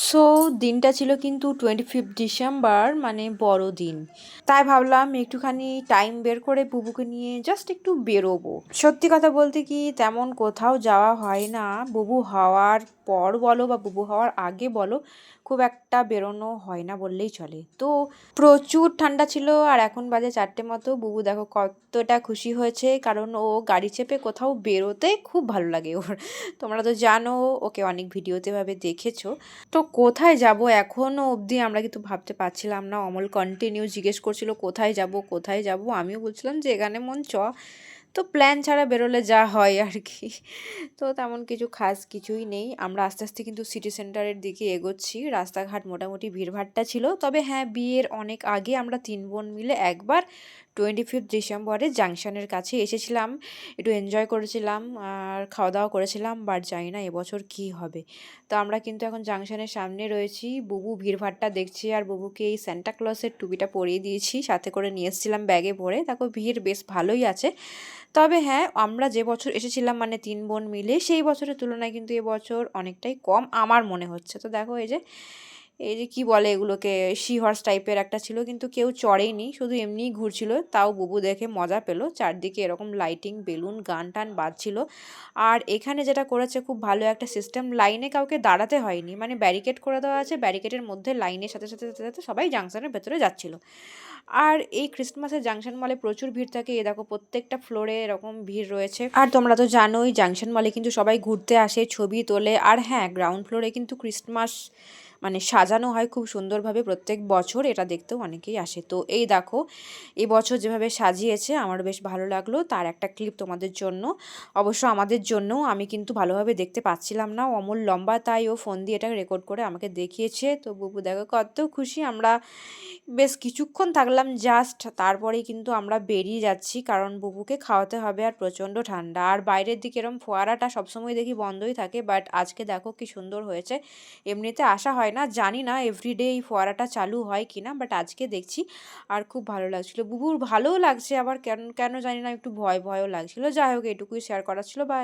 So দিনটা ছিল কিন্তু 25 ডিসেম্বর, মানে বড়দিন। তাই ভাবলাম একটুখানি টাইম বের করে বুবুকে নিয়ে জাস্ট একটু বেরোবো। সত্যি কথা বলতে কি তেমন কোথাও যাওয়া হয় না, বুবু হওয়ার পর বলো বা বুবু হওয়ার আগে বলো, খুব একটা বেরোনো হয় না বললেই চলে। তো প্রচুর ঠান্ডা ছিল, আর এখন বাজে 4টে মতো। বুবু দেখো কতটা খুশি হয়েছে, কারণ ও গাড়ি চেপে কোথাও বেরোতে খুব ভালো লাগে ওর। তোমরা তো জানো, ওকে অনেক ভিডিওতে ভাবে দেখেছো। তো কোথায় যাব এখনও অবধি আমরা কিন্তু ভাবতে পারছিলাম না। অমল কন্টিনিউ জিজ্ঞেস করছিল কোথায় যাব কোথায় যাব, আমিও বলছিলাম যে এখানে মন চ। তো প্ল্যান ছাড়া বেরোলে যা হয় আর কি। তো তেমন কিছু খাস কিছুই নেই। আমরা আস্তে আস্তে কিন্তু সিটি সেন্টারের দিকে এগোচ্ছি। রাস্তাঘাট মোটামুটি ভিড়ভাট্টা ছিল, তবে হ্যাঁ, বিয়ের অনেক আগে আমরা 3 বোন মিলে একবার 25 ডিসেম্বরে জাংশনের কাছে এসেছিলাম, একটু এনজয় করেছিলাম আর খাওয়া দাওয়া করেছিলাম। বাট জানি না এবছর কি হবে। তো আমরা কিন্তু এখন জাংশনের সামনে রয়েছি, বুবু ভিড়ভাট্টা দেখছি, আর বুবুকে এই স্যান্টা ক্লসের টুপিটা পরিয়ে দিয়েছি, সাথে করে নিয়ে এসেছিলাম ব্যাগে ভরে। দেখো ভিড় বেশ ভালোই আছে। তবে হ্যাঁ, আমরা যে বছর এসেছিলাম মানে 3 বোন মিলে, সেই বছরের তুলনায় কিন্তু এবছর অনেকটাই কম আমার মনে হচ্ছে। তো দেখো এই যে কি বলে এগুলোকে, শি হর্স টাইপের একটা ছিল, কিন্তু কেউ চড়েইনি, শুধু এমনিই ঘুরছিল। তাও বুবু দেখে মজা পেলো। চারদিকে এরকম লাইটিং, বেলুন, গান টান বাজছিল। আর এখানে যেটা করেছে খুব ভালো একটা সিস্টেম, লাইনে কাউকে দাঁড়াতে হয়নি, মানে ব্যারিকেড করে দেওয়া আছে, ব্যারিকেডের মধ্যে লাইনের সাথে সাথে সাথে সাথে সবাই জাংশনের ভেতরে যাচ্ছিল। আর এই ক্রিসমাসের জাংশন মলে প্রচুর ভিড় থাকে। এ দেখো প্রত্যেকটা ফ্লোরে এরকম ভিড় রয়েছে। আর তোমরা তো জানোই জাংশন মলে কিন্তু সবাই ঘুরতে আসে, ছবি তোলে। আর হ্যাঁ, গ্রাউন্ড ফ্লোরে কিন্তু ক্রিসমাস মানে সাজানো হয় খুব সুন্দরভাবে প্রত্যেক বছর, এটা দেখতেও অনেকেই আসে। তো এই দেখো এবছর যেভাবে সাজিয়েছে আমার বেশ ভালো লাগলো। তার একটা ক্লিপ তোমাদের জন্য, অবশ্য আমাদের জন্যও। আমি কিন্তু ভালোভাবে দেখতে পাচ্ছিলাম না, অমল লম্বা, তাই ও ফোন দিয়ে এটা রেকর্ড করে আমাকে দেখিয়েছে। তো বুবু দেখো কত খুশি। আমরা বেশ কিছুক্ষণ থাকলাম জাস্ট, তারপরেই কিন্তু আমরা বেরিয়ে যাচ্ছি, কারণ বুবুকে খাওয়াতে হবে। আর প্রচণ্ড ঠান্ডা, আর বাইরের দিকে এরম ফোয়ারাটা সবসময় দেখি বন্ধই থাকে, বাট আজকে দেখো কি সুন্দর হয়েছে। এমনিতে আসা হয় না, জানি না এভরিডে এই ফোয়ারাটা চালু হয় কি না, বাট আজকে দেখছি। আর খুব ভালো লাগছিলো, বুবুর ভালোও লাগছে, আবার কেন কেন জানি না একটু ভয় ভয়ও লাগছিলো। যাই হোক, এটুকুই শেয়ার করার ছিল। বাই।